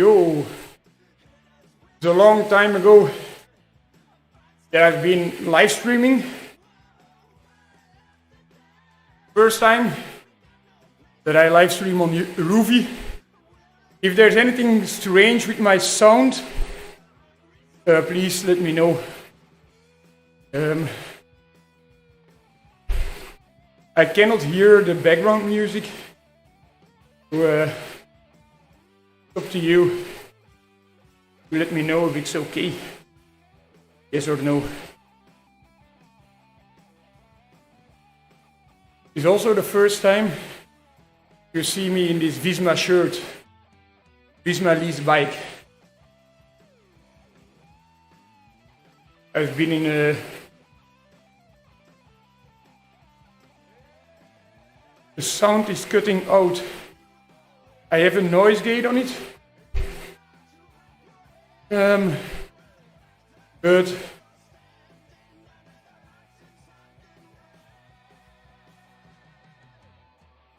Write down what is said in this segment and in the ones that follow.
Yo, it's a long time ago that I've been live streaming. First time that I live stream on Rouvy. If there's anything strange with my sound, please let me know. I cannot hear the background music. So, up to you. Let me know if it's okay. Yes or no. It's also the first time you see me in this Visma shirt. Visma lease bike. I've been in a... The sound is cutting out. I have a noise gate on it. But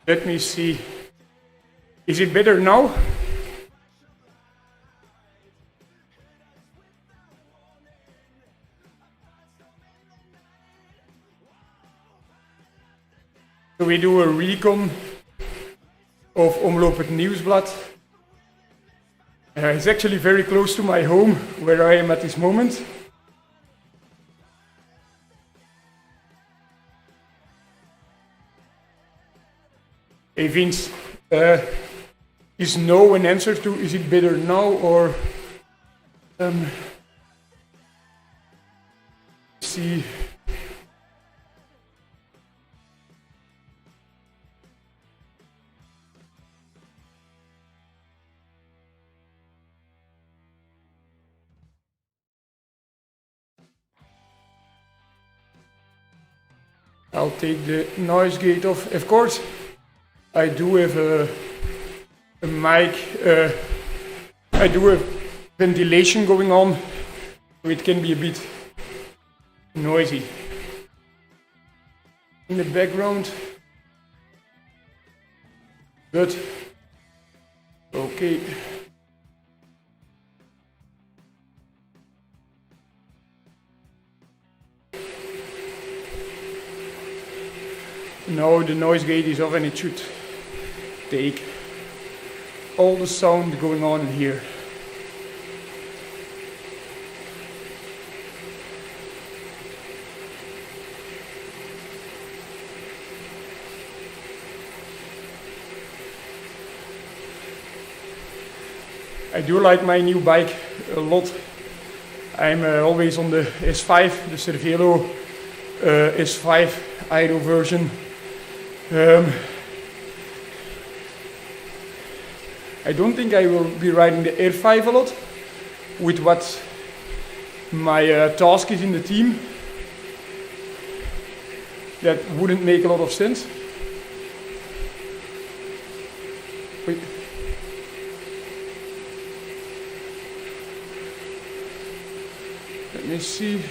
let me see. Is it better now? So we do a recon of Omloop het Nieuwsblad. It's actually very close to my home, where I am at this moment. Hey Vince, is no an answer to is it better now or see. I'll take the noise gate off. Of course, I do have a mic. I do have ventilation going on, so it can be a bit noisy in the background. But okay. Now the noise gate is off and it should take all the sound going on in here. I do like my new bike a lot. I'm always on the S5, the Cervelo S5 Aero version. I don't think I will be riding the R5 a lot with what my task is in the team. That wouldn't make a lot of sense. Wait. Let me see.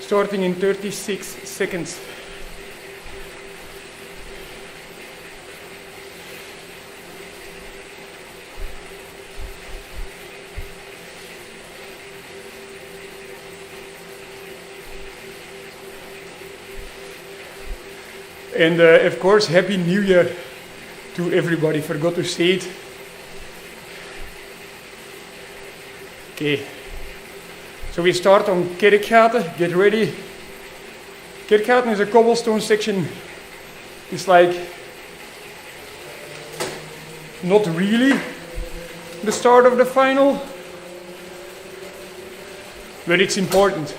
Starting in 36 seconds. And of course, Happy New Year to everybody. Forgot to say it. Okay. So we start on Kerkgaten, get ready. Kerkgaten is a cobblestone section. It's like not really the start of the final, but it's important.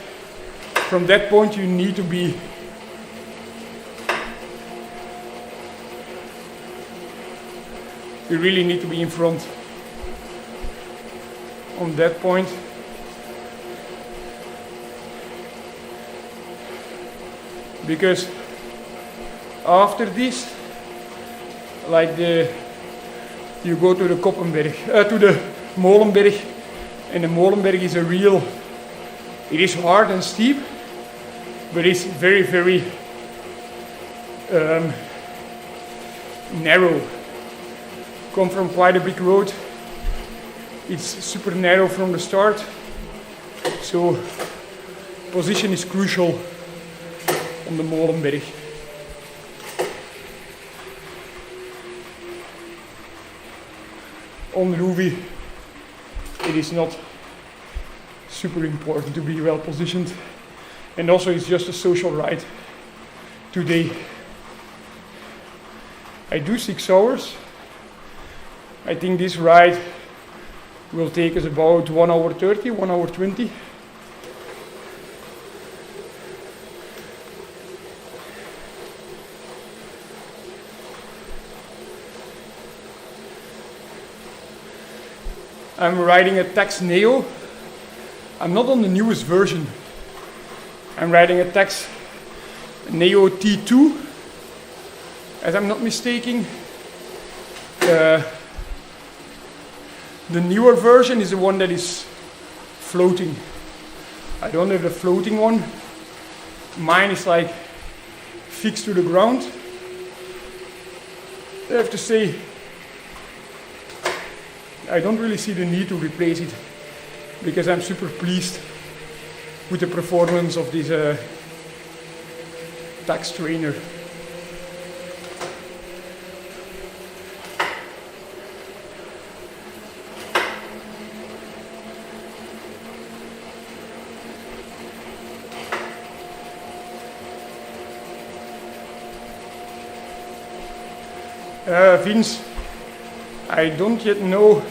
From that point you need to be you really need to be in front on that point. Because after this, like you go to the Koppenberg, to the Molenberg, And the Molenberg is it is hard and steep, but it's very, very narrow. Come from quite a big road. It's super narrow from the start, so position is crucial on the Molenberg. On Rouvy, it is not super important to be well positioned, and also it's just a social ride today. I do 6 hours. I think this ride will take us about 1 hour 30, 1 hour 20. I'm riding a Tax Neo. I'm not on the newest version. I'm riding a Tax Neo T2, as I'm not mistaken. The newer version is the one that is floating. I don't have the floating one. Mine is like fixed to the ground. I have to say, I don't really see the need to replace it, because I'm super pleased with the performance of this Tax trainer. Vince, I don't yet know.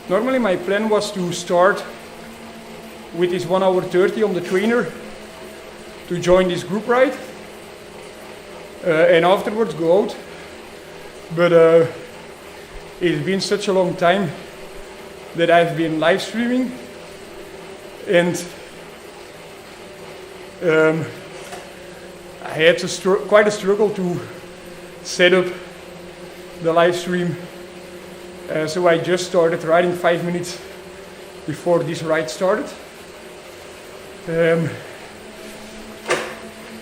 Normally my plan was to start with this 1 hour 30 on the trainer to join this group ride and afterwards go out. But it's been such a long time that I've been live streaming, and I had quite a struggle to set up the live stream. So I just started riding 5 minutes before this ride started.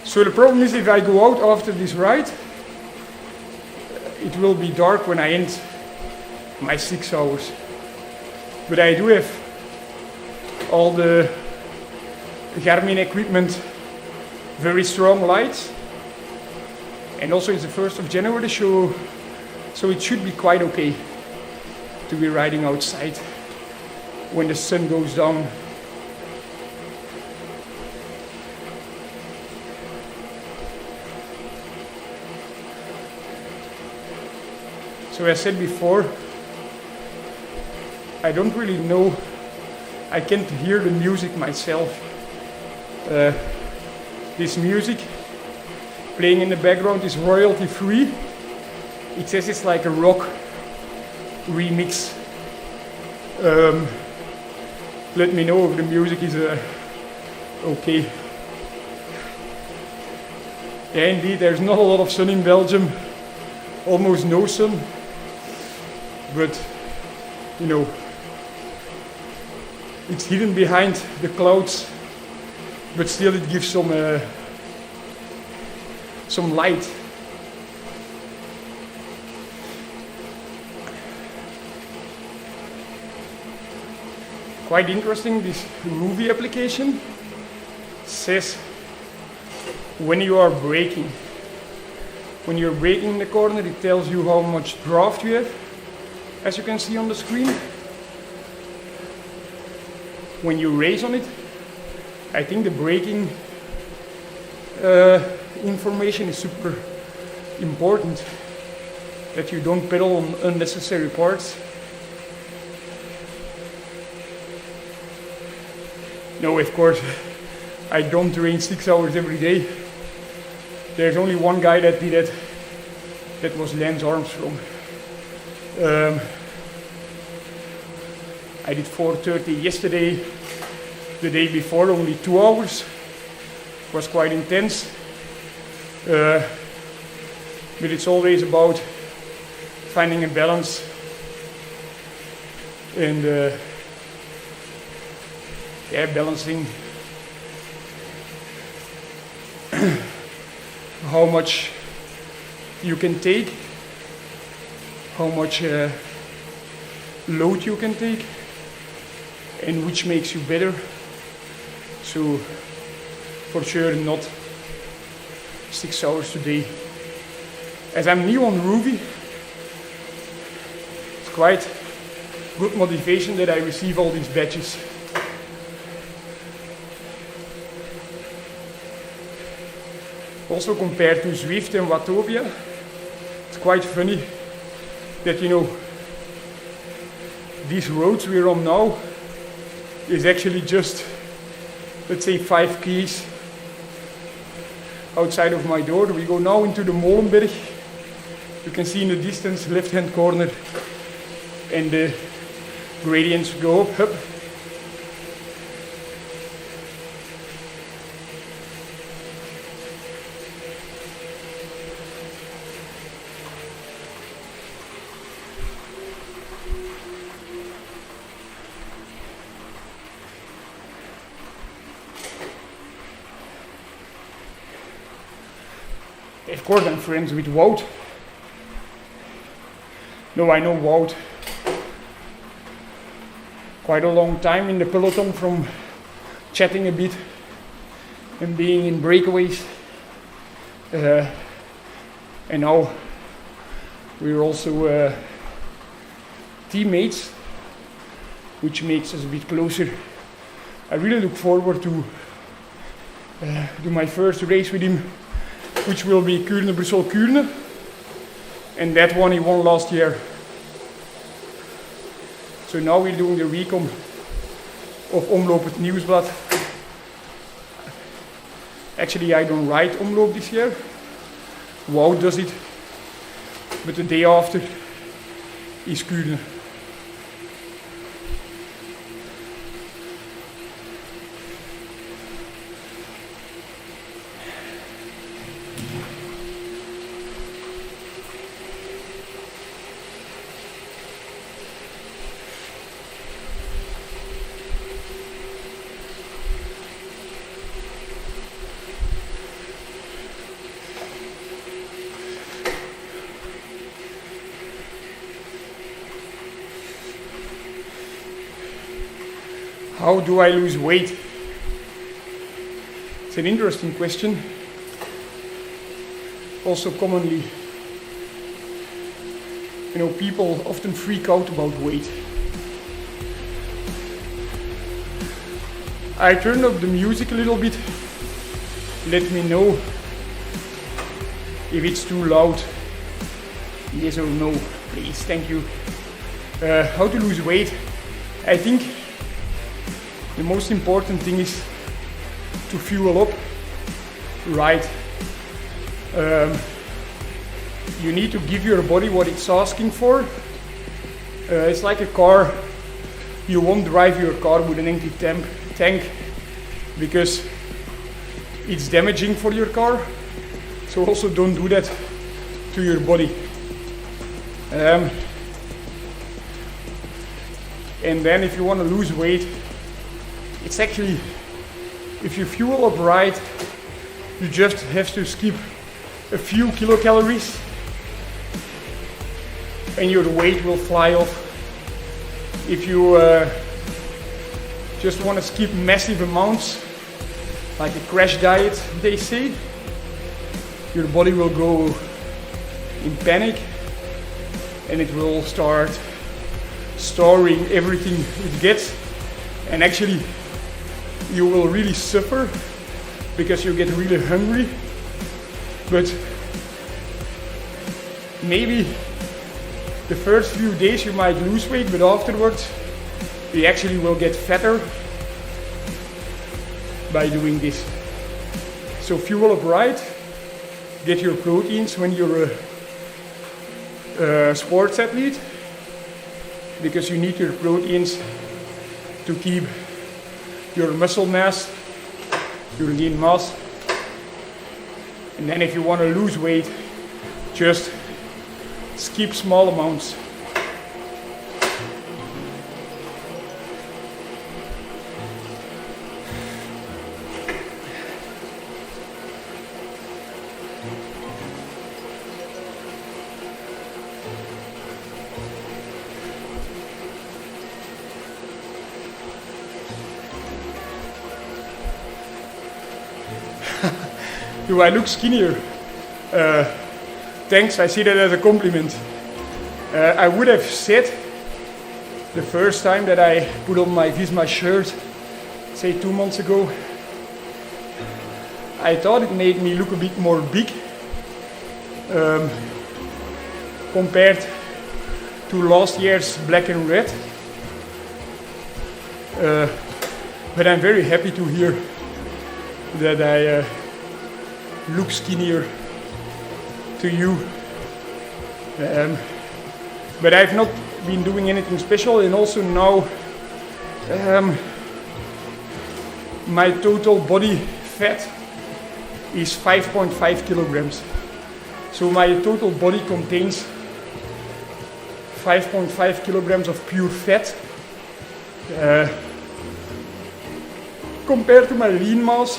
So the problem is, if I go out after this ride, it will be dark when I end my 6 hours. But I do have all the Garmin equipment, very strong lights, and also it's the 1st of January, so it should be quite okay to be riding outside when the sun goes down. So as I said before, I don't really know, I can't hear the music myself. This music playing in the background is royalty free. It says it's like a rock remix. Let me know if the music is okay. Yeah, indeed, there's not a lot of sun in Belgium, almost no sun, but you know, it's hidden behind the clouds, but still it gives some light. Quite interesting, this Rouvy application says when you are braking. When you're braking in the corner, it tells you how much draft you have, as you can see on the screen. When you race on it, I think the braking information is super important, that you don't pedal on unnecessary parts. No, of course, I don't train 6 hours every day. There's only one guy that did it. That was Lance Armstrong. I did 4:30 yesterday. The day before, only 2 hours. It was quite intense. But it's always about finding a balance and balancing how much you can take, how much load you can take, and which makes you better. So for sure not 6 hours a day. As I'm new on Rouvy, it's quite good motivation that I receive all these badges. Also compared to Zwift and Watopia, it's quite funny that, you know, these roads we're on now is actually just, let's say, 5 k's outside of my door. We go now into the Molenberg. You can see in the distance, left-hand corner, and the gradients go up. Of course, I'm friends with Wout. No, I know Wout quite a long time in the peloton from chatting a bit and being in breakaways. And now we're also teammates, which makes us a bit closer. I really look forward to do my first race with him, which will be Kuurne-Brussel-Kuurne, and that one he won last year. So now we're doing the recon of Omloop het Nieuwsblad. Actually, I don't ride Omloop this year. Wout does it, but the day after is Kuurne. How do I lose weight? It's an interesting question. Also commonly, you know, people often freak out about weight. I turned up the music a little bit. Let me know if it's too loud. Yes or no, please, thank you. How to lose weight? I think the most important thing is to fuel up right. You need to give your body what it's asking for. It's like a car. You won't drive your car with an empty tank because it's damaging for your car. So also don't do that to your body. And then if you want to lose weight, it's actually, if you fuel up right, you just have to skip a few kilocalories and your weight will fly off. If you just want to skip massive amounts, like a crash diet, they say, your body will go in panic and it will start storing everything it gets, and actually you will really suffer because you get really hungry. But maybe the first few days you might lose weight, but afterwards you actually will get fatter by doing this. So fuel up right, get your proteins when you're a sports athlete, because you need your proteins to keep your muscle mass, your lean mass. And then if you want to lose weight, just skip small amounts. Do I look skinnier? Thanks, I see that as a compliment. I would have said the first time that I put on my Visma shirt, say 2 months ago, I thought it made me look a bit more big compared to last year's black and red. But I'm very happy to hear that I look skinnier to you. But I've not been doing anything special, and also now my total body fat is 5.5 kilograms. So my total body contains 5.5 kilograms of pure fat. Compared to my lean mass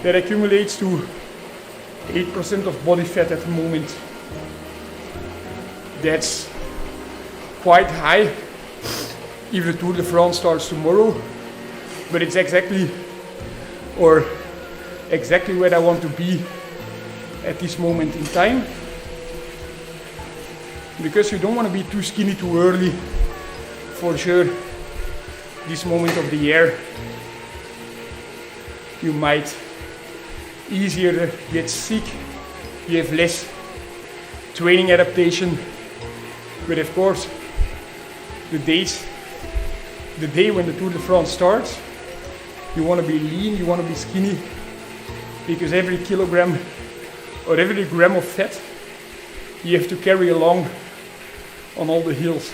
that accumulates to 8% of body fat at the moment. That's quite high if the Tour de France starts tomorrow, but it's exactly where I want to be at this moment in time, because you don't want to be too skinny too early, for sure. This moment of the year you might easier get sick, you have less training adaptation, but of course the day when the Tour de France starts, you want to be lean, you want to be skinny, because every kilogram or every gram of fat you have to carry along on all the hills.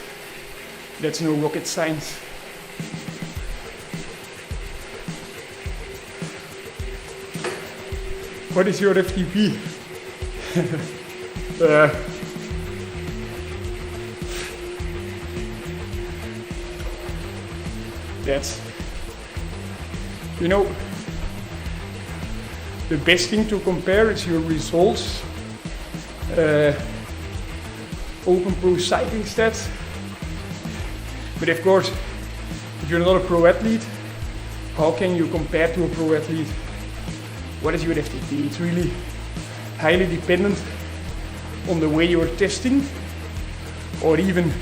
That's no rocket science. What is your FTP? That's, you know, the best thing to compare is your results. Open Pro cycling stats. But of course, if you're not a pro athlete, how can you compare to a pro athlete? What is your FTP? It's really highly dependent on the way you're testing, or even,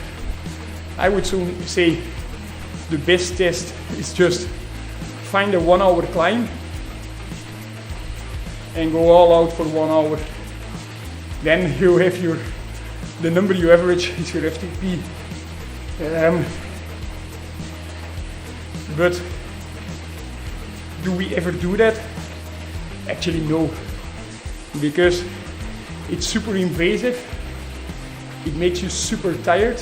I would soon say, the best test is just find a 1 hour climb and go all out for 1 hour. Then you have the number you average is your FTP. But do we ever do that? Actually no, because it's super invasive, it makes you super tired,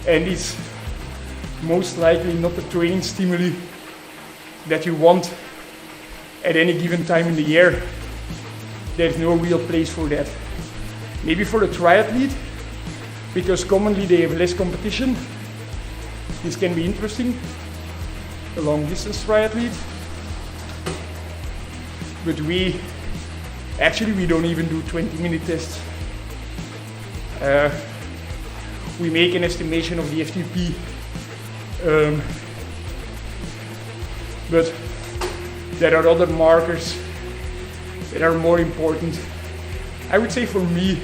and it's most likely not the training stimuli that you want at any given time in the year. There's no real place for that. Maybe for a triathlete, because commonly they have less competition. This can be interesting, a long distance triathlete. But we don't even do 20-minute tests. We make an estimation of the FTP. But there are other markers that are more important. I would say for me,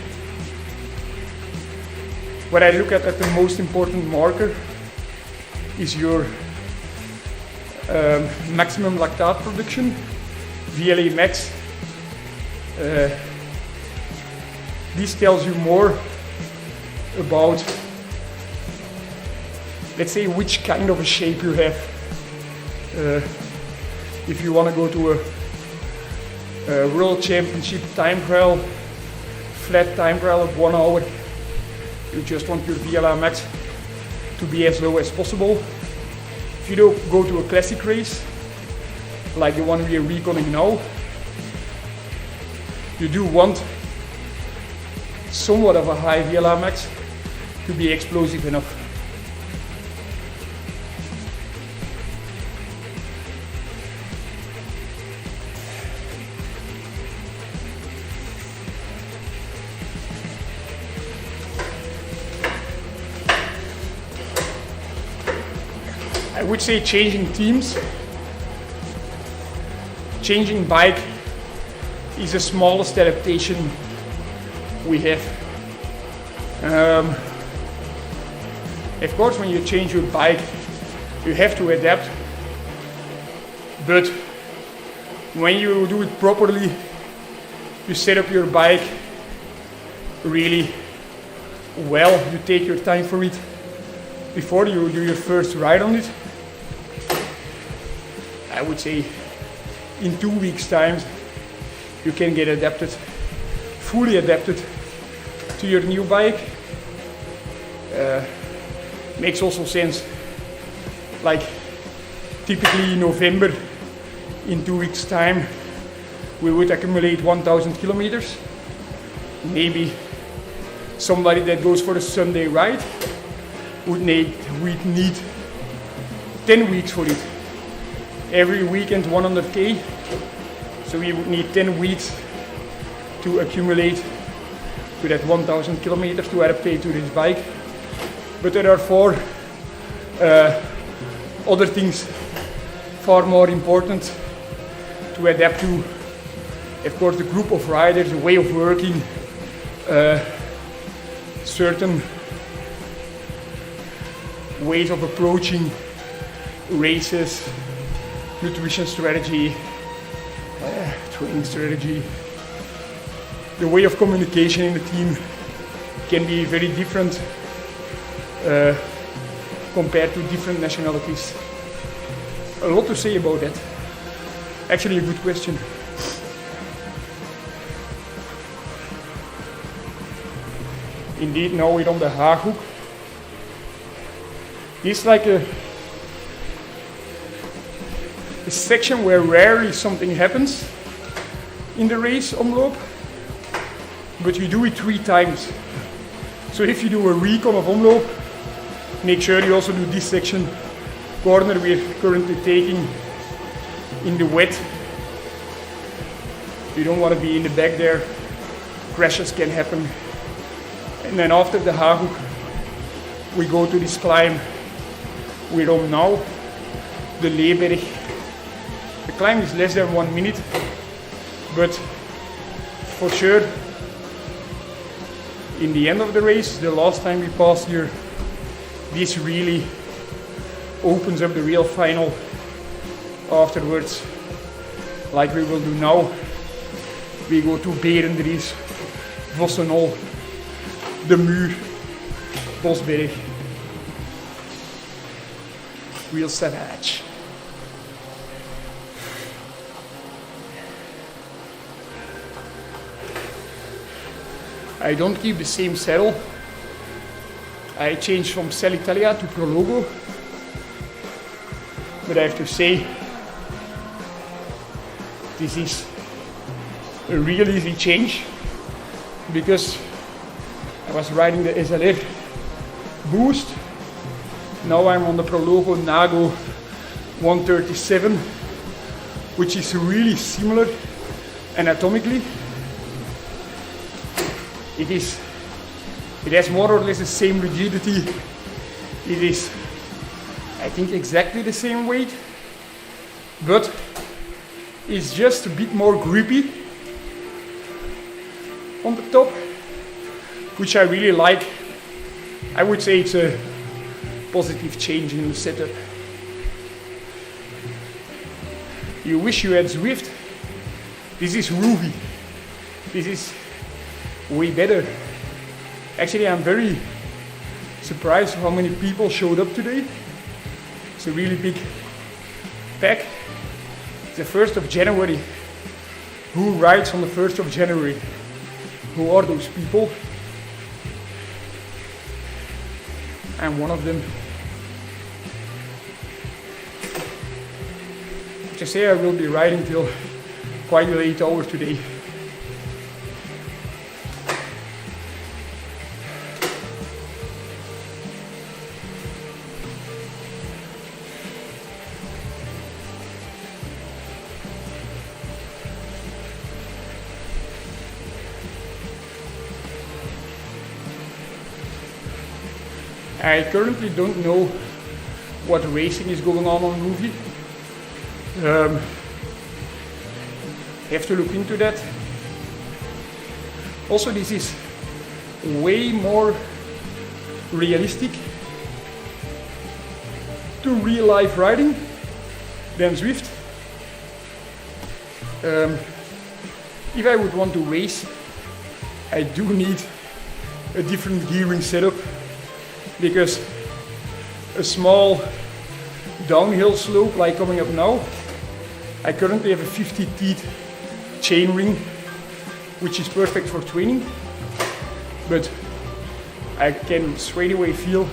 what I look at the most important marker is your maximum lactate production, VLAmax. This tells you more about, let's say, which kind of a shape you have. If you want to go to a World Championship time trial, flat time trial of 1 hour, you just want your VLAmax to be as low as possible. If you don't go to a classic race, like the one we are reconning now, you do want somewhat of a high VLAmax to be explosive enough. I would say changing teams, changing bike is the smallest adaptation we have. Of course, when you change your bike, you have to adapt, but when you do it properly, you set up your bike really well, you take your time for it before you do your first ride on it. I would say in 2 weeks' time you can get adapted, fully adapted to your new bike. Makes also sense, like typically in November, in 2 weeks' time we would accumulate 1,000 kilometers. Maybe somebody that goes for a Sunday ride would need 10 weeks for it. Every weekend 100k, so we would need 10 weeks to accumulate to that 1,000 kilometers to adapt to this bike. But there are 4 other things far more important to adapt to. Of course, the group of riders, the way of working, certain ways of approaching races, nutrition strategy, training strategy. The way of communication in the team can be very different compared to different nationalities. A lot to say about that. Actually, a good question. Indeed, now we're on the Haaghoek. It's like a section where rarely something happens in the race omloop, but you do it 3 times. So if you do a recon of omloop, make sure you also do this section. Corner we're currently taking in the wet. You don't want to be in the back there. Crashes can happen. And then after the Haaghoek, we go to this climb we're on now, the Leeberg. The climb is less than 1 minute, but for sure, in the end of the race, the last time we passed here, this really opens up the real final afterwards. Like we will do now, we go to Berendries, Vossenol, De Muur, Bosberg. Real savage. I don't keep the same saddle. I changed from Cellitalia to Prologo. But I have to say, this is a real easy change, because I was riding the SLR Boost. Now I'm on the Prologo Nago 137, which is really similar anatomically. It has more or less the same rigidity. It is, I think, exactly the same weight, but it's just a bit more grippy on the top, which I really like. I would say it's a positive change in the setup. You wish you had Zwift. This is Rouvy. This is way better. Actually, I'm very surprised how many people showed up today. It's a really big pack. It's the 1st of January. Who rides on the 1st of January? Who are those people? I'm one of them. To say, I will be riding till quite a late hour today. I currently don't know what racing is going on Rouvy. Have to look into that. Also, this is way more realistic to real life riding than Zwift. If I would want to race, I do need a different gearing setup, because a small downhill slope like coming up now, I currently have a 50 teeth chain ring, which is perfect for training, but I can straight away feel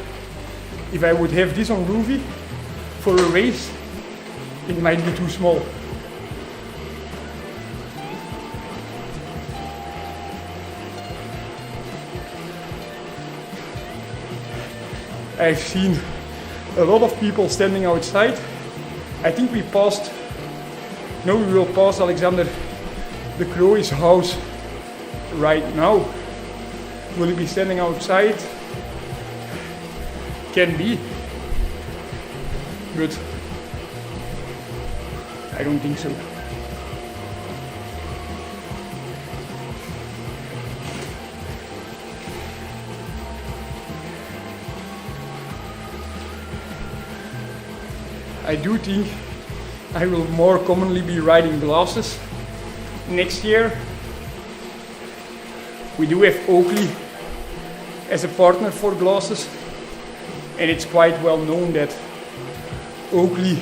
if I would have this on Rouvy for a race, it might be too small. I've seen a lot of people standing outside. I think we will pass Alexander de Crooij's house right now. Will he be standing outside? Can be, but I don't think so. I do think I will more commonly be riding glasses next year. We do have Oakley as a partner for glasses, and it's quite well known that Oakley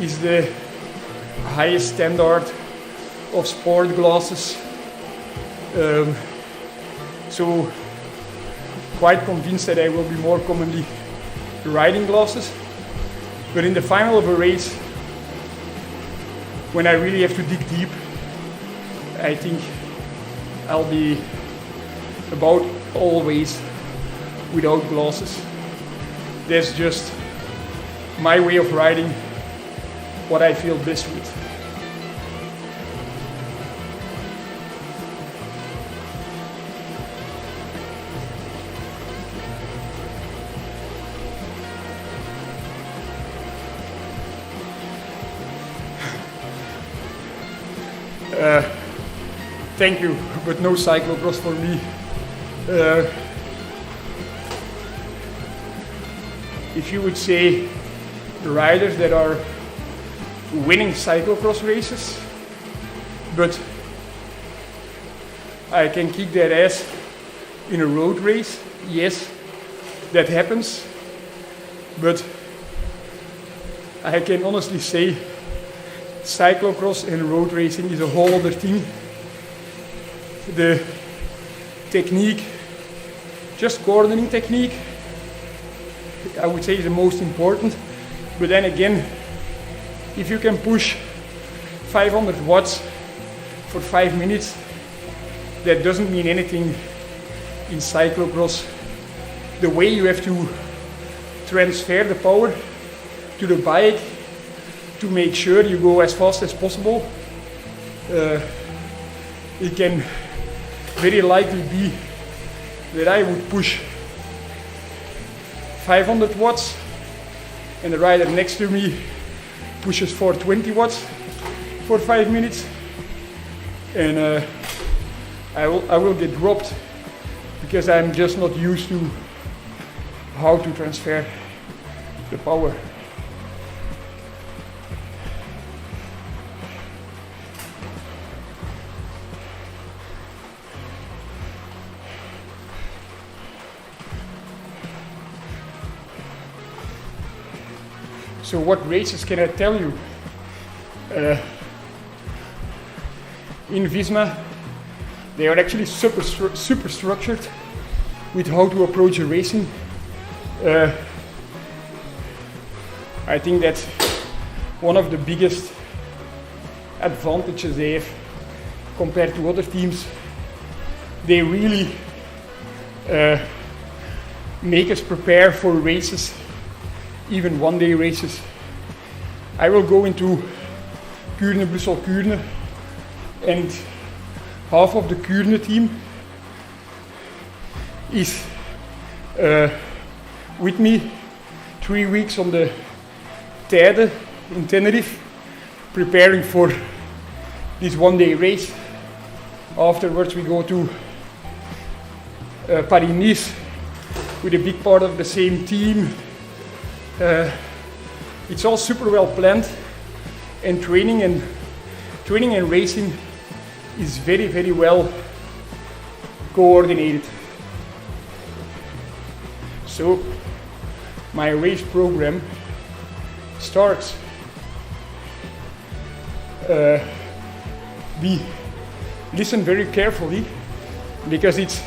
is the highest standard of sport glasses. So quite convinced that I will be more commonly riding glasses. But in the final of a race, when I really have to dig deep, I think I'll be about always without glasses. That's just my way of riding, what I feel best with. Thank you, but no cyclocross for me. If you would say riders that are winning cyclocross races, but I can kick their ass in a road race, yes, that happens. But I can honestly say cyclocross and road racing is a whole other thing. The technique, just cornering technique, I would say is the most important. But then again, if you can push 500 watts for 5 minutes, that doesn't mean anything in cyclocross. The way you have to transfer the power to the bike to make sure you go as fast as possible, it can very likely be that I would push 500 watts and the rider next to me pushes 420 watts for 5 minutes, and I will get dropped because I'm just not used to how to transfer the power. So what races can I tell you? In Visma, they are actually super structured with how to approach a racing. I think that's one of the biggest advantages they have compared to other teams. They really make us prepare for races, even one-day races. I will go into Kuurne, Brussels, Kuurne, and half of the Kuurne team is with me 3 weeks on the Tijden in Tenerife, preparing for this one-day race. Afterwards we go to Paris-Nice with a big part of the same team. It's all super well planned, and training and racing is very, very well coordinated. So my race program starts. We listen very carefully because it's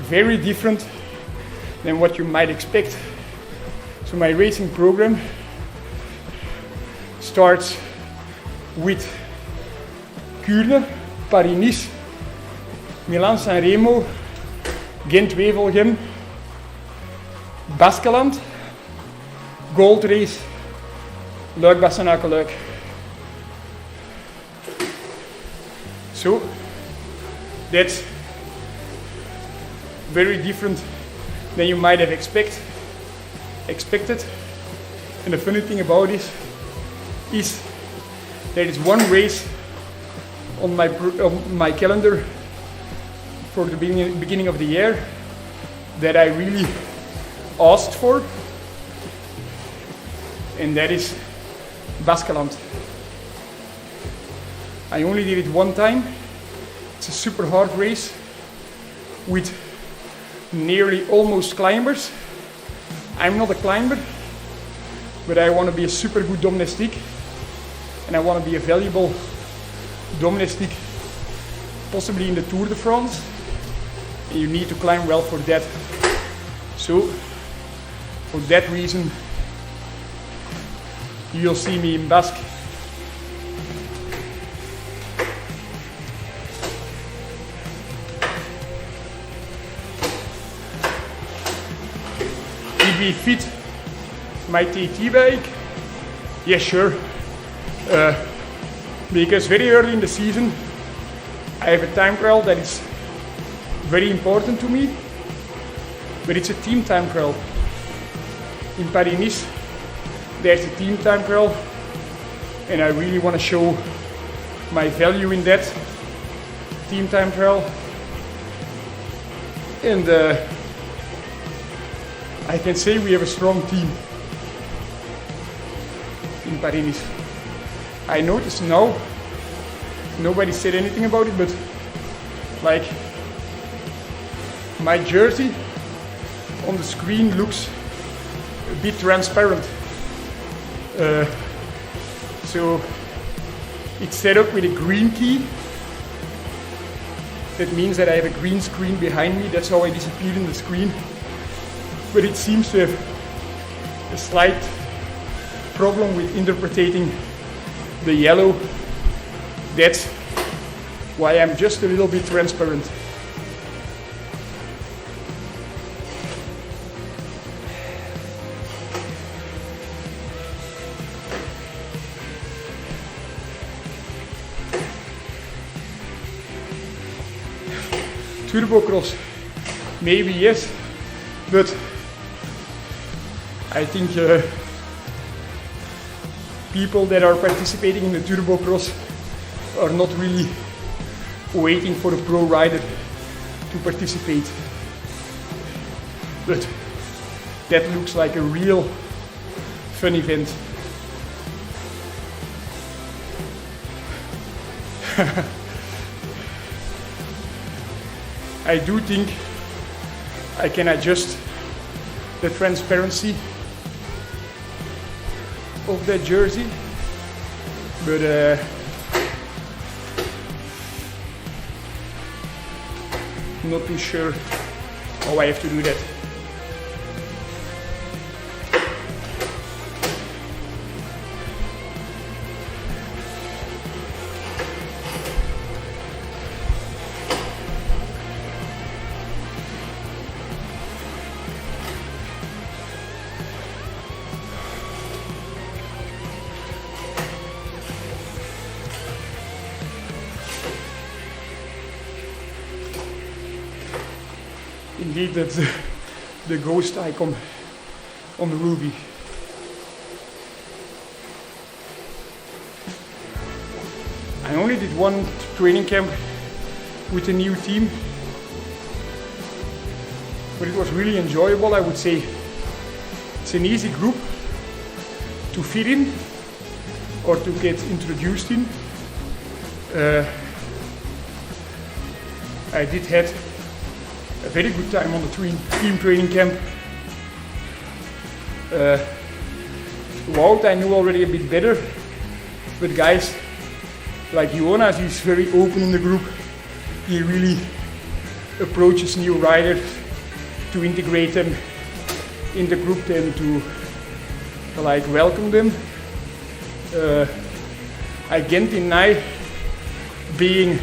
very different than what you might expect. So my racing program starts with Kuurne, Paris-Nice, Milan-San Remo, Gent-Wevelgem, Baskeland, Gold Race, Luik-Bastenaken-Luik. So that's very different than you might have expected. And the funny thing about this is there is one race on my calendar for the beginning of the year that I really asked for, and that is Baskeland. I only did it one time. It's a super hard race with nearly almost climbers. I'm not a climber, but I want to be a super good domestique, and I want to be a valuable domestique, possibly in the Tour de France. And you need to climb well for that. So, for that reason, you'll see me in Basque. Did we fit my TT bike? Yeah, sure. Because very early in the season, I have a time trial that is very important to me, but it's a team time trial. In Paris-Nice, there's a team time trial, and I really want to show my value in that team time trial. And I can say we have a strong team in Paris-Nice. I noticed now, nobody said anything about it, but like my jersey on the screen looks a bit transparent. So it's set up with a green key. That means that I have a green screen behind me. That's how I disappeared in the screen. But it seems to have a slight problem with interpreting the yellow. That's why I'm just a little bit transparent. Turbocross, maybe yes, but I think people that are participating in the Turbocross are not really waiting for a pro rider to participate. But that looks like a real fun event. I do think I can adjust the transparency of that jersey, but not too sure how I have to do that. Indeed, that's the ghost icon on the Rouvy. I only did one training camp with a new team. But it was really enjoyable. I would say it's an easy group to fit in or to get introduced in. I did have a very good time on the team training camp. Wout I knew already a bit better, but guys like Jonas, he's very open in the group. He really approaches new riders to integrate them in the group and to like welcome them. Gent and I, being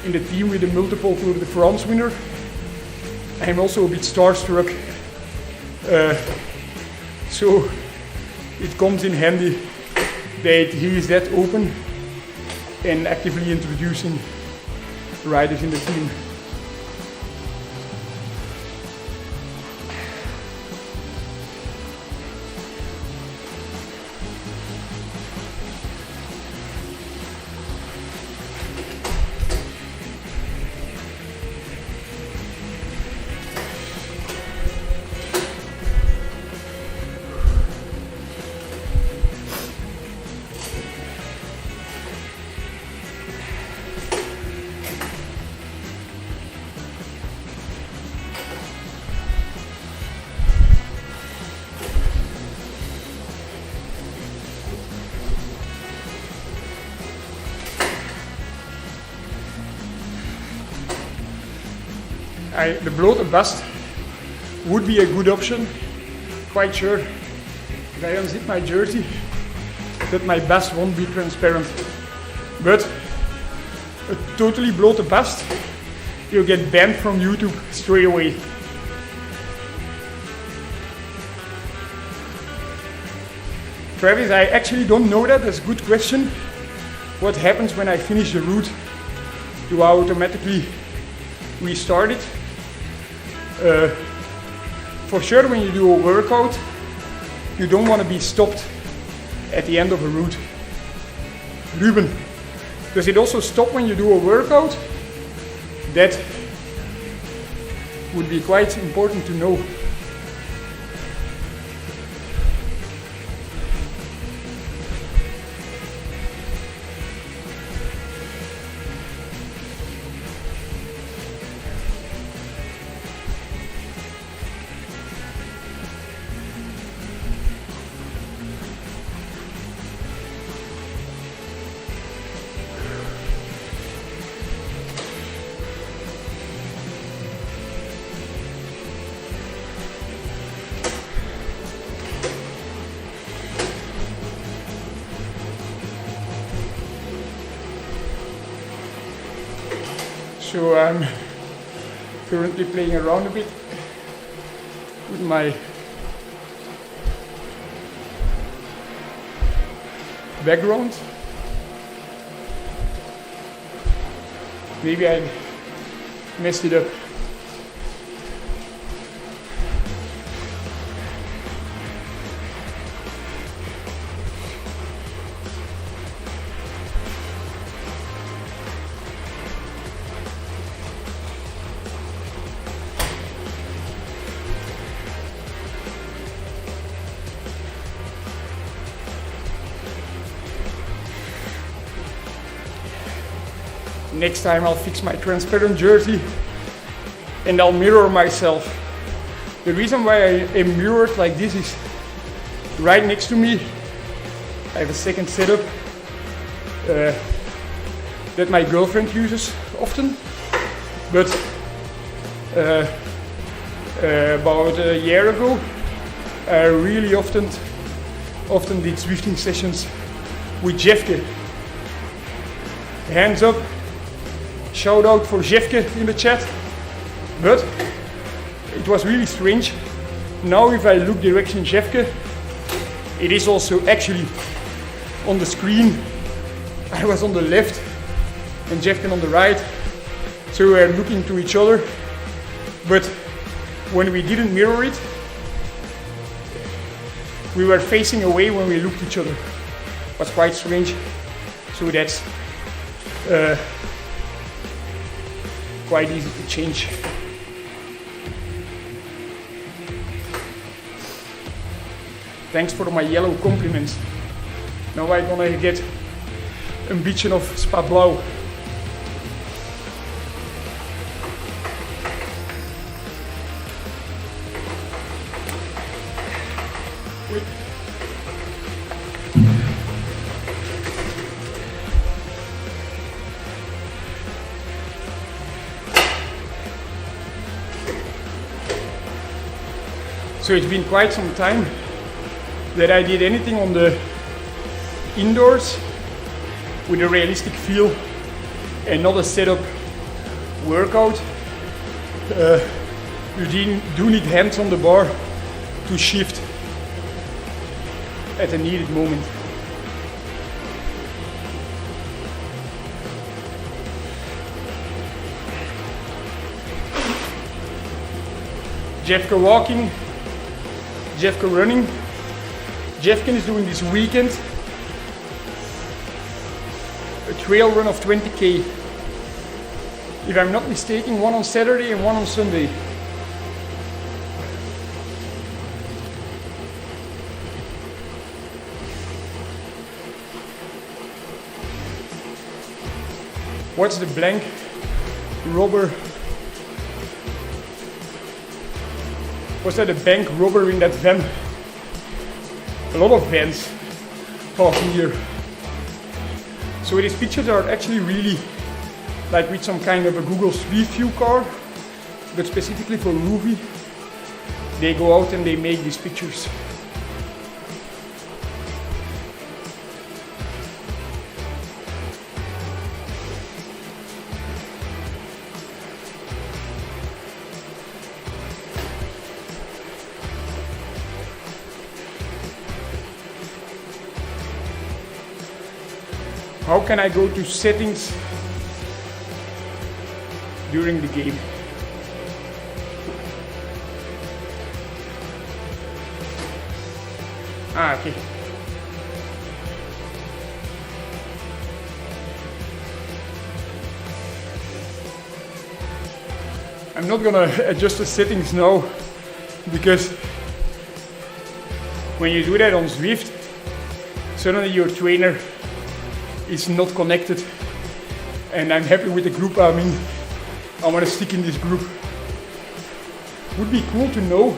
in the team with the multiple Tour de France winner, I'm also a bit starstruck. So it comes in handy that he is that open and actively introducing riders in the team. The bloat and bust would be a good option. Quite sure if I unzip my jersey that my bust won't be transparent. But a totally bloat and bust, you'll get banned from YouTube straight away. Travis, I actually don't know that. That's a good question. What happens when I finish the route? Do I automatically restart it? For sure, when you do a workout, you don't want to be stopped at the end of a route. Ruben, does it also stop when you do a workout? That would be quite important to know. So I'm currently playing around a bit with my background. Maybe I messed it up. Next time I'll fix my transparent jersey and I'll mirror myself. The reason why I am mirrored like this is right next to me I have a second setup that my girlfriend uses often, but about a year ago I really often did Zwifting sessions with Jeffke. Hands up. Shout out for Jeffke in the chat, but it was really strange. Now if I look direction Jeffke, it is also actually on the screen. I was on the left and Jeffke on the right, so we were looking to each other, but when we didn't mirror it, we were facing away when we looked at each other. It was quite strange, so that's quite easy to change. Thanks for my yellow compliments. Now I'm gonna get een beetje of spa blauw. So it's been quite some time that I did anything on the indoors with a realistic feel and not a setup workout. You do need hands on the bar to shift at a needed moment. Jeffka walking, Jeffka running. Jeffkin is doing this weekend a trail run of 20k. If I'm not mistaken, one on Saturday and one on Sunday. What's the blank rubber? Was that a bank rubber in that van? A lot of vans parking here. So these pictures are actually really like with some kind of a Google Street View car, but specifically for Rouvy, they go out and they make these pictures. How can I go to settings during the game? Okay. I'm not gonna adjust the settings now, because when you do that on Zwift, suddenly your trainer is not connected, and I'm happy with the group I'm in. I want to stick in this group. Would be cool to know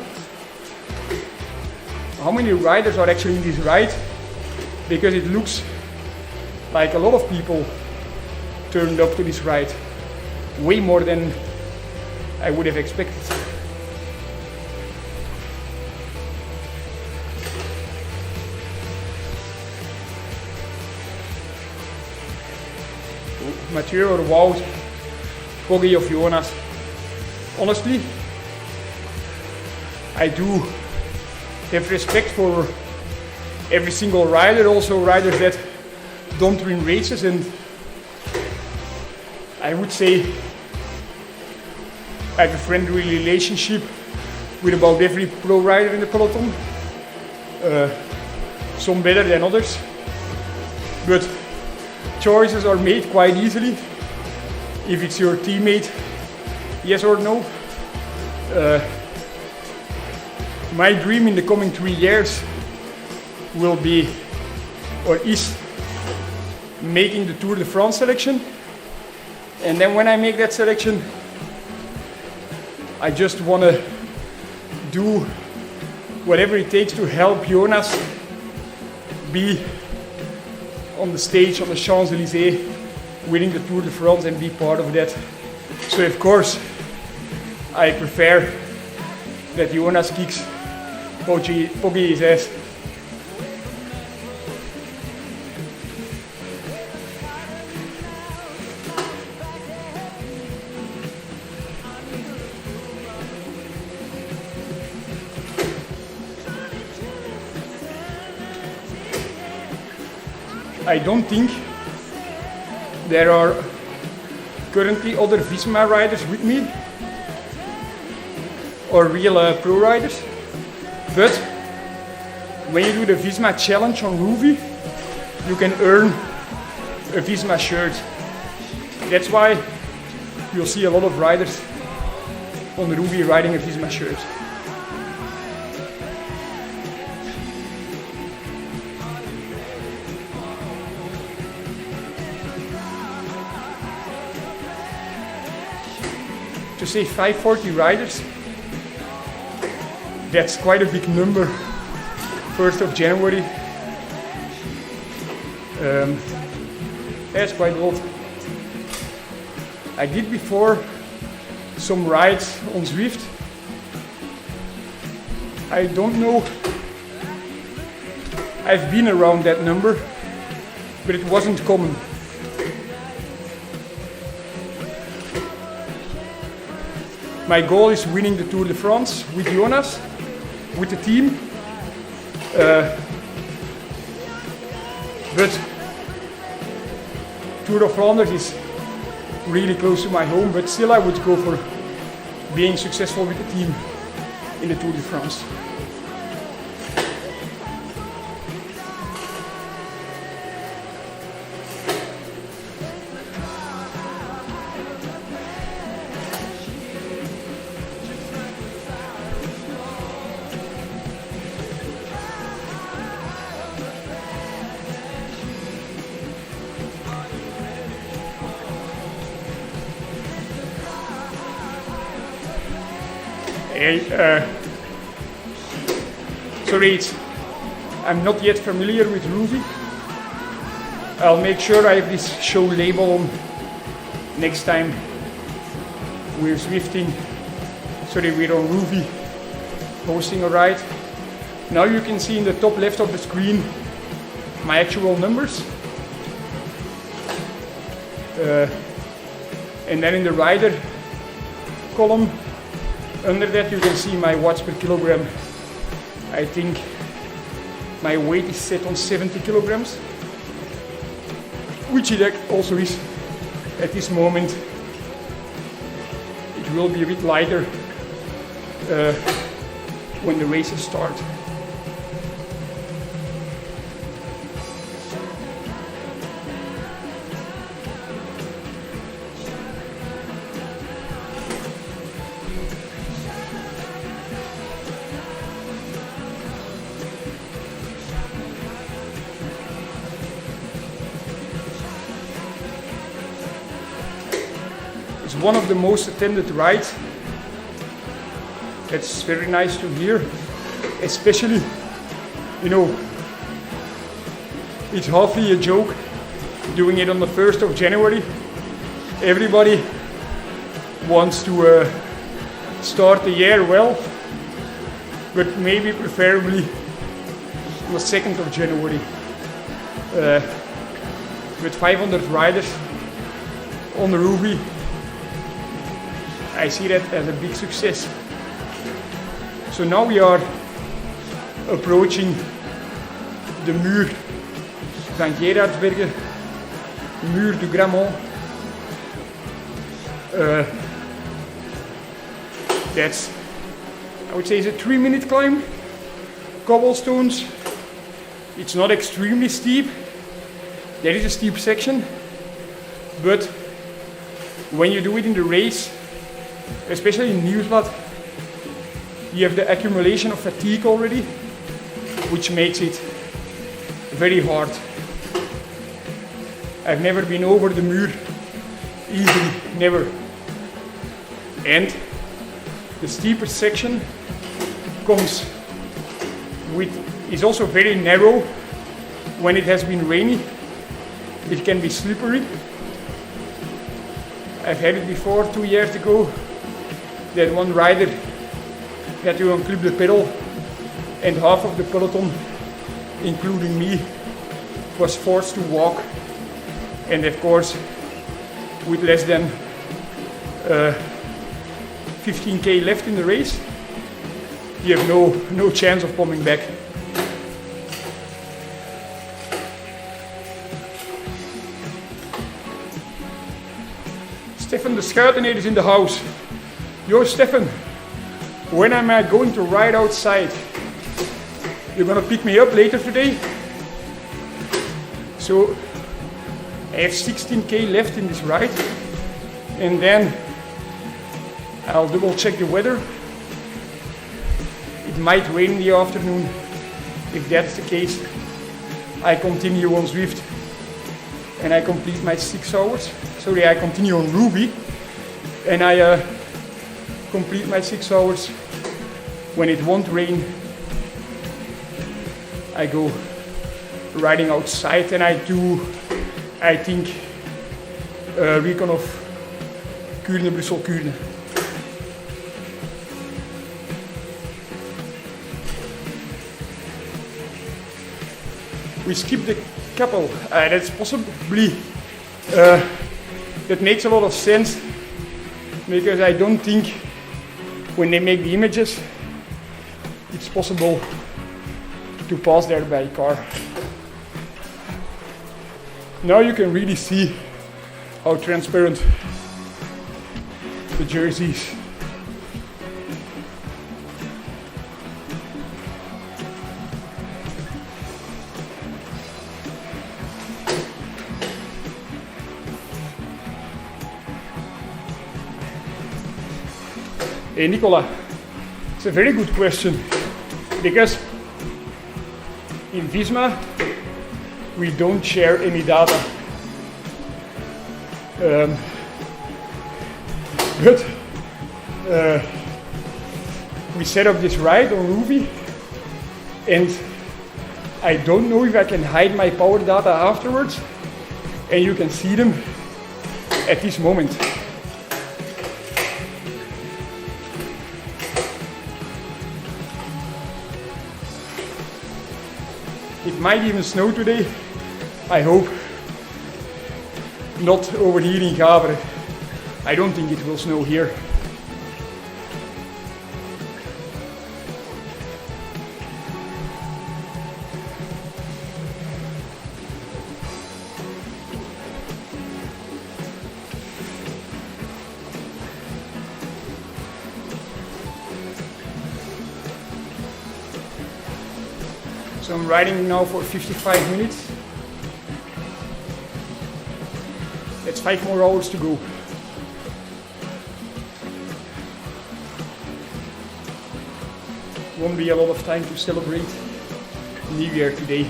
how many riders are actually in this ride, because it looks like a lot of people turned up to this ride, way more than I would have expected. Mathieu or Wout, Poggi of Jonas. Honestly, I do have respect for every single rider, also riders that don't win races, and I would say I have a friendly relationship with about every pro rider in the peloton. Some better than others, but choices are made quite easily. If it's your teammate, yes or no. My dream in the coming 3 years will be, or is, making the Tour de France selection. And then when I make that selection, I just want to do whatever it takes to help Jonas be on the stage on the Champs-Élysées, winning the Tour de France, and be part of that. So of course, I prefer that Jonas kicks Poggi his ass. I don't think there are currently other Visma riders with me, or real pro riders, but when you do the Visma challenge on Rouvy, you can earn a Visma shirt. That's why you'll see a lot of riders on the Rouvy riding a Visma shirt. To say 540 riders, that's quite a big number. 1st of January. That's quite a lot. I did before some rides on Zwift. I don't know. I've been around that number, but it wasn't common. My goal is winning the Tour de France with Jonas, with the team. But Tour of Flanders is really close to my home, but still I would go for being successful with the team in the Tour de France. Sorry, I'm not yet familiar with Rouvy. I'll make sure I have this show label on next time we're Zwifting. Sorry, we're on Rouvy hosting a ride. Now you can see in the top left of the screen my actual numbers. And then in the rider column, under that you can see my watts per kilogram. I think my weight is set on 70 kilograms, which it also is at this moment. It will be a bit lighter when the races start. It's one of the most attended rides. It's very nice to hear, especially, you know, it's hardly a joke doing it on the 1st of January. Everybody wants to start the year well, but maybe preferably on the 2nd of January. With 500 riders on the Rouvy, I see that as a big success. So now we are approaching the Muur van Gerardsbergen, Muur du Grammont. That's, I would say, is a 3-minute climb. Cobblestones. It's not extremely steep. There is a steep section, but when you do it in the race, especially in Nieuwsblad, you have the accumulation of fatigue already, which makes it very hard. I've never been over the Muur easily, never. And the steeper section is also very narrow. When it has been rainy, it can be slippery. I've had it before 2 years ago, that one rider had to unclip the pedal and half of the peloton, including me, was forced to walk. And of course, with less than 15k left in the race, you have no chance of coming back. Stefan de Schuiteneer is in the house. Yo, Stefan, when am I going to ride outside? You're gonna pick me up later today? So I have 16k left in this ride. and then I'll double check the weather. It might rain in the afternoon. If that's the case, I continue on Zwift and I complete my 6 hours. Sorry, I continue on Rouvy and I complete my 6 hours. When it won't rain, I go riding outside and I do, I think, recon of Kuurne, Brussel, Kuurne. We skip the couple. That's possibly, that makes a lot of sense because I don't think when they make the images, it's possible to pass there by car. Now you can really see how transparent the jersey is. Hey Nicola, it's a very good question because in Visma we don't share any data. But we set up this ride on Rouvy and I don't know if I can hide my power data afterwards and you can see them at this moment. It might even snow today. I hope not over here in Gavere. I don't think it will snow here. So I'm riding now for 55 minutes. It's 5 more hours to go. Won't be a lot of time to celebrate New Year today.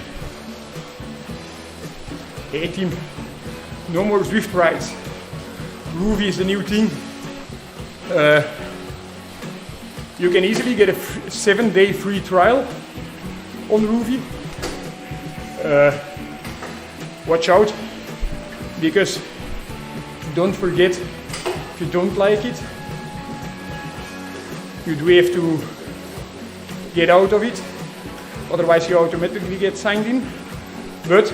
Hey team, no more Zwift rides. Rouvy is the new thing. You can easily get a 7-day free trial on Rouvy. Watch out, because don't forget, if you don't like it, you do have to get out of it, otherwise you automatically get signed in. But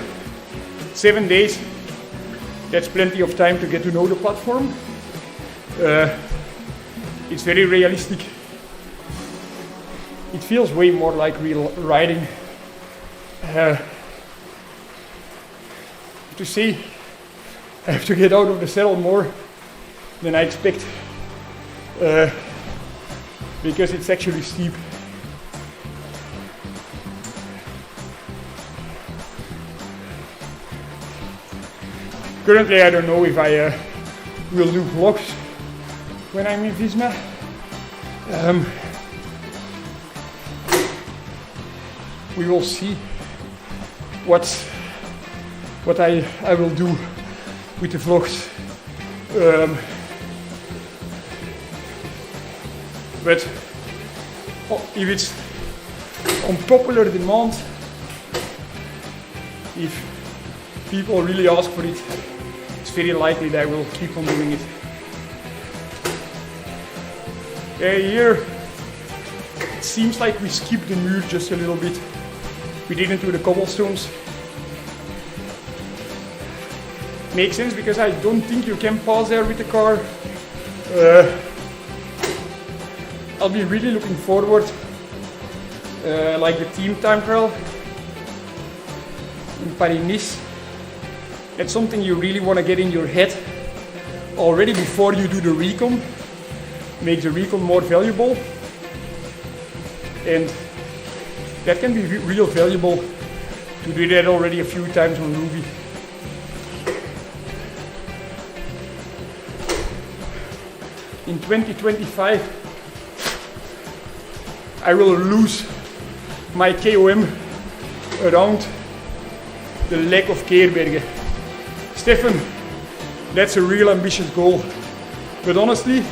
7 days, that's plenty of time to get to know the platform. It's very realistic. It feels way more like real riding. To see, I have to get out of the saddle more than I expect, because it's actually steep. Currently I don't know if I will do vlogs when I'm in Visma. We will see what I will do with the vlogs. But if it's on popular demand, if people really ask for it, it's very likely that I will keep on doing it. Here it seems like we skipped the muur just a little bit. We didn't do the cobblestones. Makes sense because I don't think you can pass there with the car. I'll be really looking forward, like the team time trial in Paris-Nice. That's something you really want to get in your head already before you do the recon. Make the recon more valuable, and that can be real valuable to do that already a few times on Rouvy. in 2025 I will lose my KOM around the leg of Keerbergen. Stefan, that's a real ambitious goal, but honestly,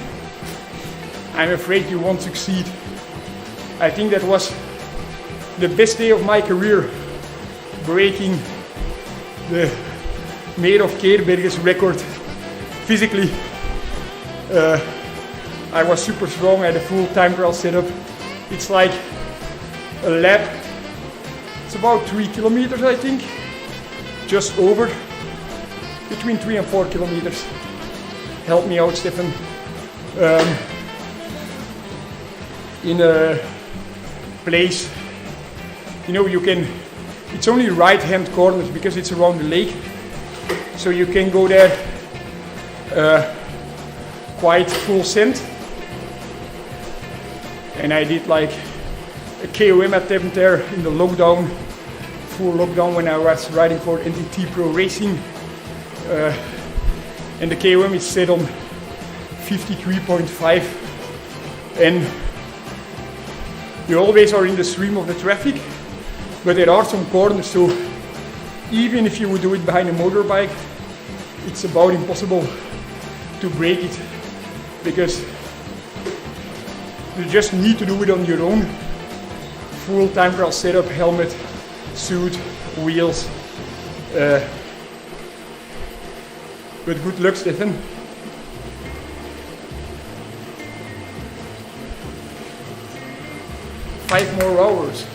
I'm afraid you won't succeed. I think that was the best day of my career, breaking the Mayor of Keerbergen's record physically. I was super strong, I had a full time trial setup. It's like a lap, it's about 3 kilometers I think, just over, between 3 and 4 kilometers. Help me out, Stefan. In a place, you know, you can, it's only right hand corners because it's around the lake, so you can go there quite full send. And I did like a KOM attempt there in the lockdown, full lockdown, when I was riding for NTT Pro Racing. And the KOM is set on 53.5, and you always are in the stream of the traffic, but there are some corners, so even if you would do it behind a motorbike, it's about impossible to break it, because you just need to do it on your own. Full time trial setup, helmet, suit, wheels. But good luck, Stefan. Five more hours.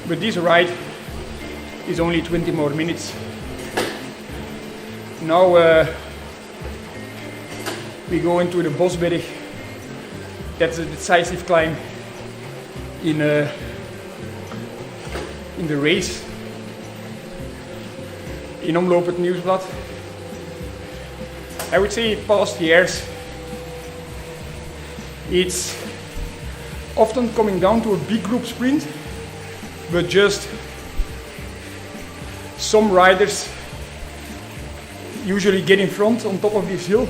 But this ride is only 20 more minutes. Now we go into the Bosberg. That's a decisive climb in the race. In Omloop het Nieuwsblad. I would say past years it's often coming down to a big group sprint, but just some riders usually get in front on top of this hill.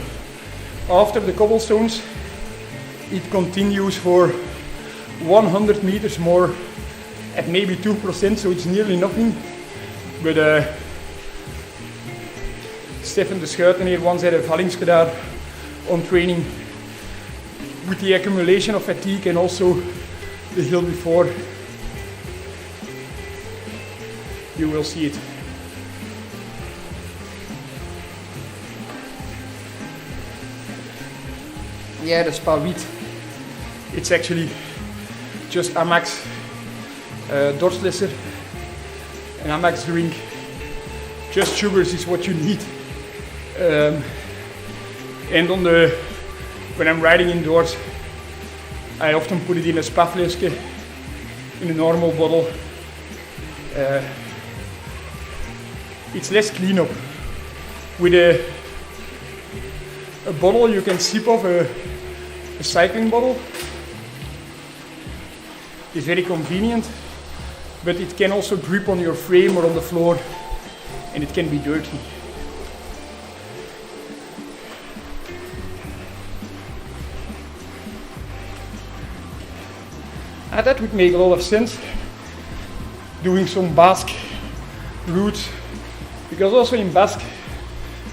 After the cobblestones, it continues for 100 meters more at maybe 2%, so it's nearly nothing. But Stefan de Schuiten hier once had a vallings gedaan on training with the accumulation of fatigue and also the hill before. You will see it. Yeah, the Spa wheat. It's actually just Amax Dorslesser, an Amax drink. Just sugars is what you need. And when I'm riding indoors, I often put it in a Spa flesje, in a normal bottle. It's less cleanup. With a bottle you can sip off a cycling bottle. It's very convenient, but it can also drip on your frame or on the floor, and it can be dirty. That would make a lot of sense, doing some Basque routes, because also in Basque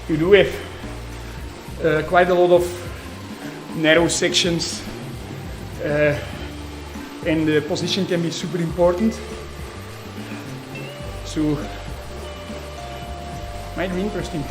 you do have quite a lot of narrow sections, and the position can be super important. So, might be interesting.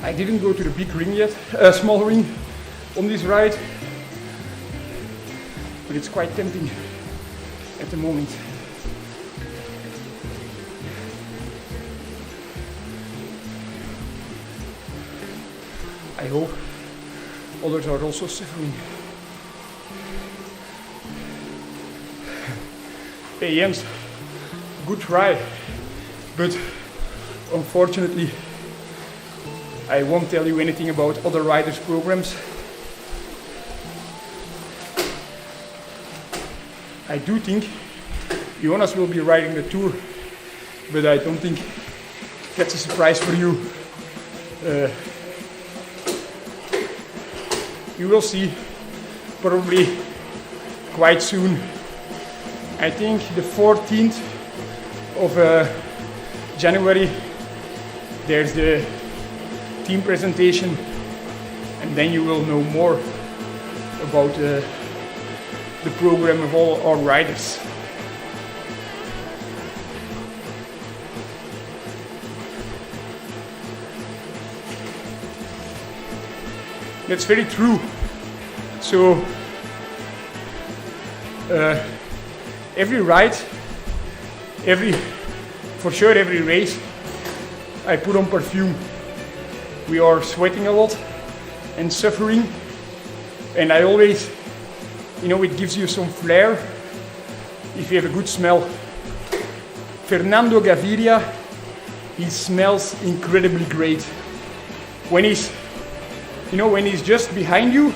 I didn't go to the big ring yet, small ring on this ride, but it's quite tempting at the moment. I hope others are also suffering. Hey Jens, good try, but unfortunately I won't tell you anything about other riders' programs. I do think Jonas will be riding the Tour, but I don't think that's a surprise for you. You will see probably quite soon. I think the 14th of January there's the team presentation, and then you will know more about the program of all our riders. That's very true. So every ride, for sure every race, I put on perfume. We are sweating a lot and suffering, and I always, it gives you some flair if you have a good smell. Fernando Gaviria, he smells incredibly great. When he's just behind you,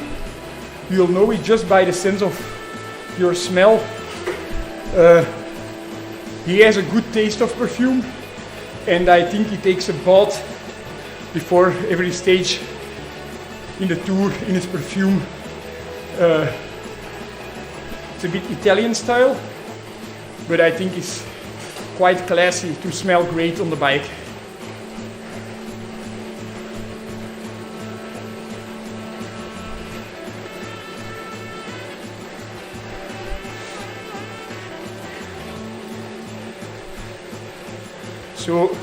you'll know it just by the sense of your smell. He has a good taste of perfume, and I think he takes a bath before every stage in the Tour in his perfume. It's a bit Italian style, but I think it's quite classy to smell great on the bike. So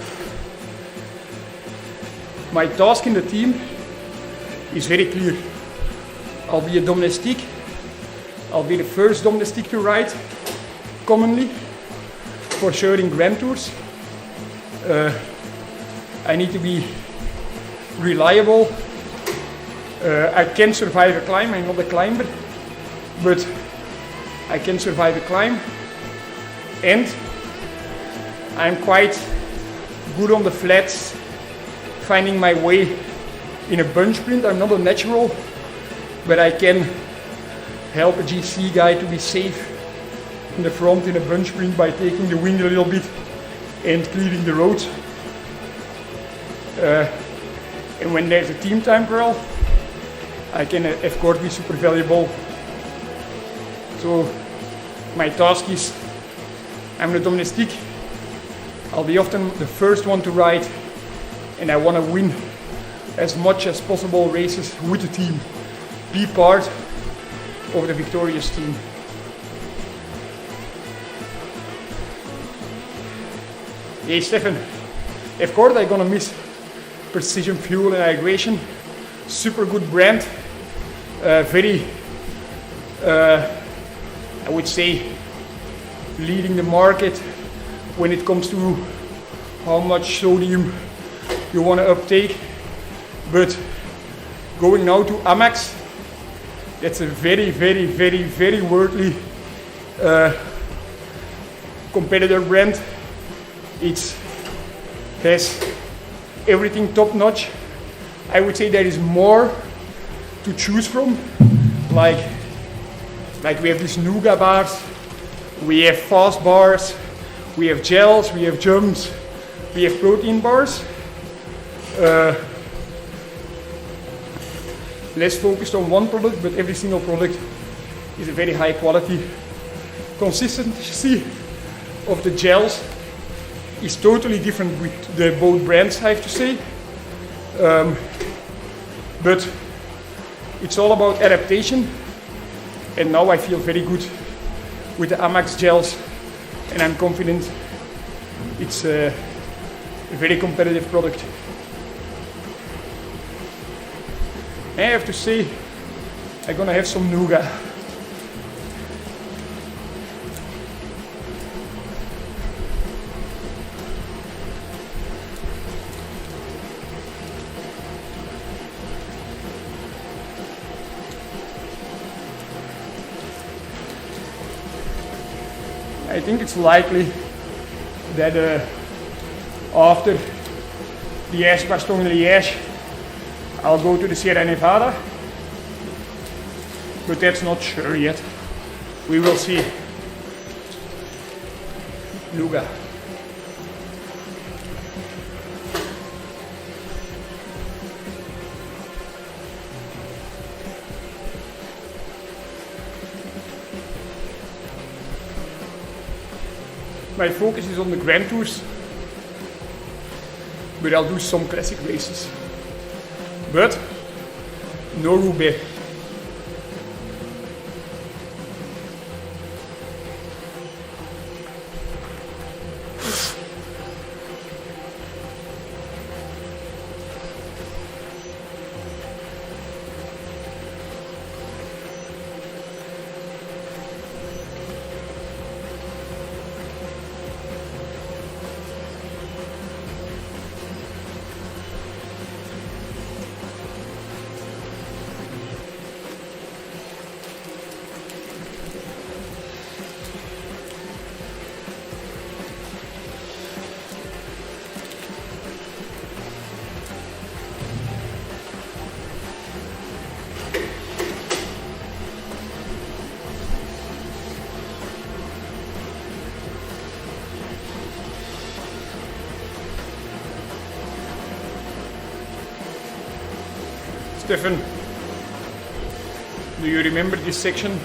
my task in the team is very clear. I'll be a domestique. I'll be the first domestique to ride commonly, for sure in Grand Tours. I need to be reliable. I can survive a climb. I'm not a climber, but I can survive a climb. And I'm quite good on the flats, finding my way in a bunch sprint. I'm not a natural, but I can help a GC guy to be safe in the front in a bunch sprint by taking the wing a little bit and clearing the road. And when there's a team time curl, I can of course be super valuable. So my task is, I'm a domestique. I'll be often the first one to ride, and I want to win as much as possible races with the team. Be part of the victorious team. Hey Stefan, of course I'm gonna miss Precision Fuel and Hydration. Super good brand, very, I would say, leading the market when it comes to how much sodium you want to uptake. But going now to Amax, that's a very, very, very, very worldly competitor brand. It has everything top notch. I would say there is more to choose from. Like we have these nougat bars, we have fast bars, we have gels, we have jumps, we have protein bars. Less focused on one product, but every single product is a very high quality. Consistency of the gels is totally different with the both brands, I have to say. But it's all about adaptation, and now I feel very good with the Amax gels, and I'm confident it's a very competitive product. I have to say, I'm gonna have some nougat. I think it's likely that after the Liège, I'll go to the Sierra Nevada, but that's not sure yet. We will see. Luga. My focus is on the Grand Tours, but I'll do some classic races. But no Roubaix. Stefan, do you remember this section?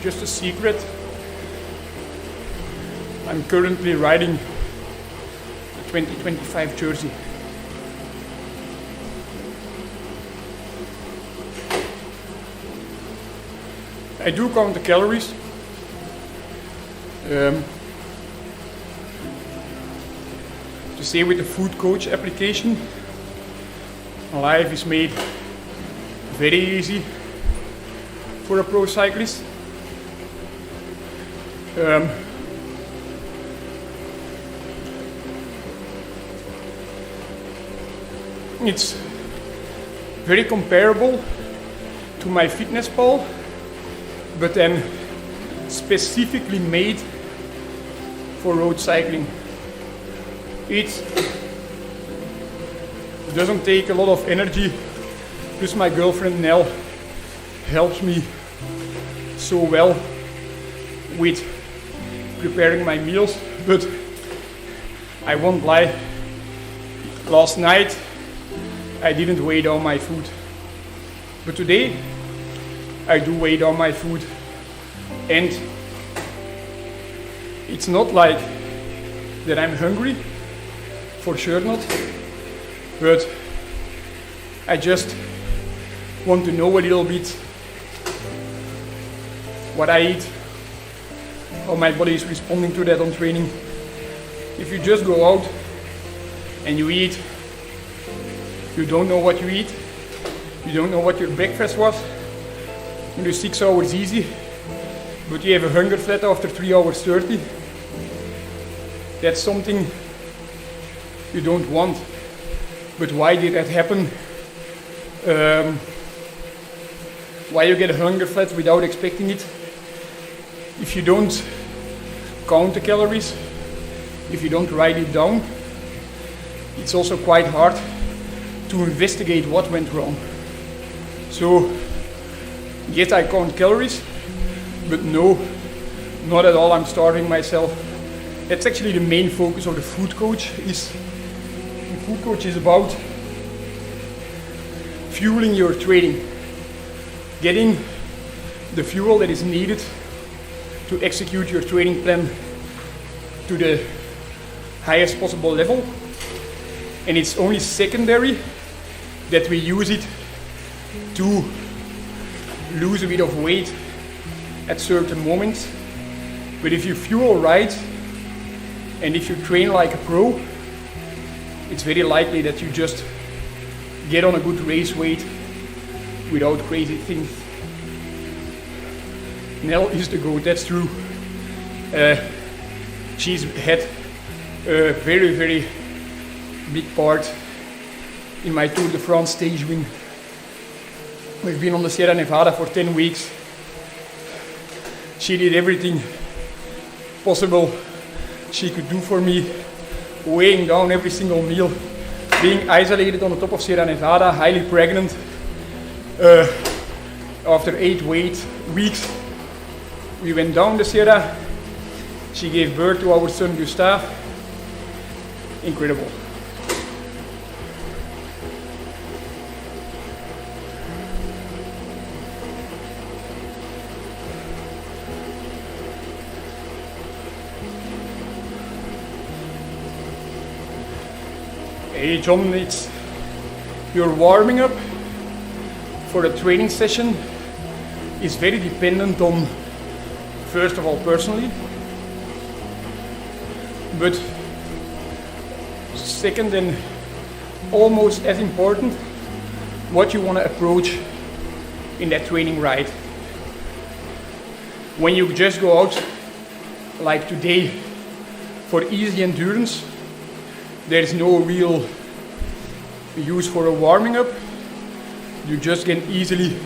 Just a secret, I'm currently riding the 2025 jersey. I do count the calories. To say with the food coach application, life is made very easy for a pro cyclist. It's very comparable to my fitness pal, but then specifically made for road cycling. It doesn't take a lot of energy, plus my girlfriend Nell helps me so well with preparing my meals, but I won't lie, last night I didn't weigh down my food, but today I do weigh down my food, and it's not like that I'm hungry, for sure not, but I just want to know a little bit what I eat, how my body is responding to that on training. If you just go out and you eat, you don't know what you eat, you don't know what your breakfast was, you do 6 hours easy, but you have a hunger flat after 3 hours 30, that's something you don't want. But why did that happen? Why you get a hunger flat without expecting it? If you don't count the calories, if you don't write it down, it's also quite hard to investigate what went wrong. So, yes, I count calories, but no, not at all I'm starving myself. That's actually the main focus of the food coach. The food coach is about fueling your training, getting the fuel that is needed to execute your training plan to the highest possible level. And it's only secondary that we use it to lose a bit of weight at certain moments. But if you fuel right and if you train like a pro, it's very likely that you just get on a good race weight without crazy things. Nell is the GOAT, that's true. She's had a very, very big part in my Tour de France stage win. We've been on the Sierra Nevada for 10 weeks. She did everything possible she could do for me, weighing down every single meal, being isolated on the top of Sierra Nevada, highly pregnant. After 8 weeks, we went down the Sierra. She gave birth to our son Gustav. Incredible. Hey John, it's your warming up for a training session is very dependent on, first of all, personally, but second and almost as important, what you want to approach in that training ride. When you just go out like today for easy endurance, there is no real use for a warming up. You just can easily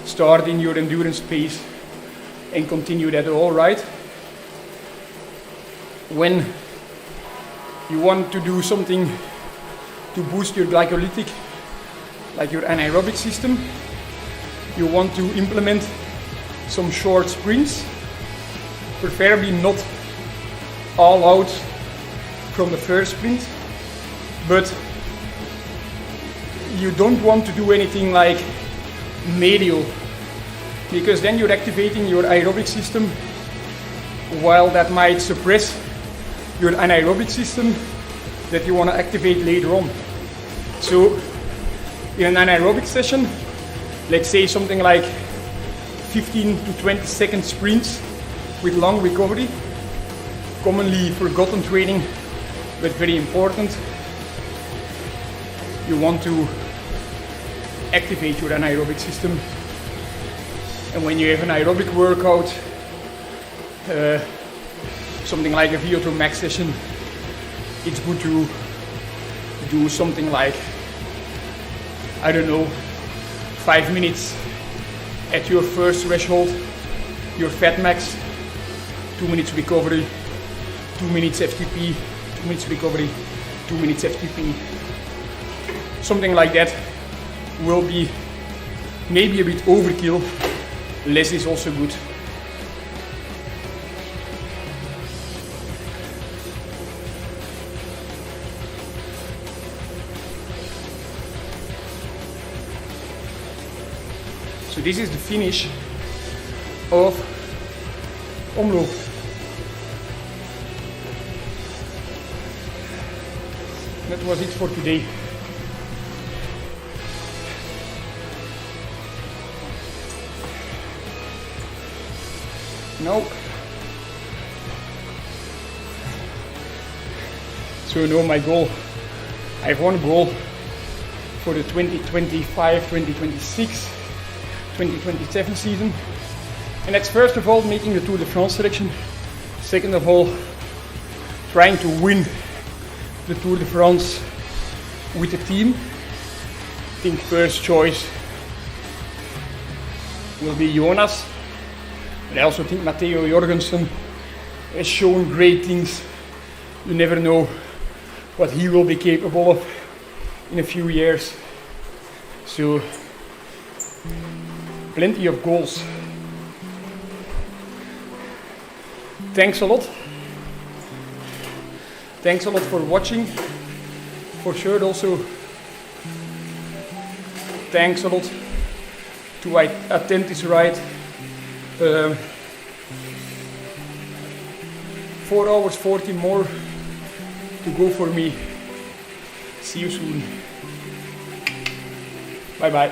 start in your endurance pace and continue that all right. When you want to do something to boost your glycolytic, like your anaerobic system, you want to implement some short sprints, preferably not all out from the first sprint, but you don't want to do anything like medial, because then you're activating your aerobic system, while that might suppress your anaerobic system that you want to activate later on. So in an anaerobic session, let's say something like 15 to 20 second sprints with long recovery, commonly forgotten training, but very important. You want to activate your anaerobic system, and when you have an aerobic workout, something like a VO2 max session, it's good to do something like, I don't know, 5 minutes at your first threshold, your fat max, 2 minutes recovery, 2 minutes FTP, 2 minutes recovery, 2 minutes FTP. Something like that will be maybe a bit overkill. Less is also good. So this is the finish of Omloop. That was it for today. No. So now my goal. I have one goal for the 2025, 2026, 2027 season. And that's first of all making the Tour de France selection. Second of all, trying to win the Tour de France with the team. I think first choice will be Jonas. But I also think Matteo Jorgensen has shown great things. You never know what he will be capable of in a few years. So, plenty of goals. Thanks a lot. Thanks a lot for watching. For sure also thanks a lot to attend this ride. 4 hours 40 more to go for me. See you soon. Bye bye.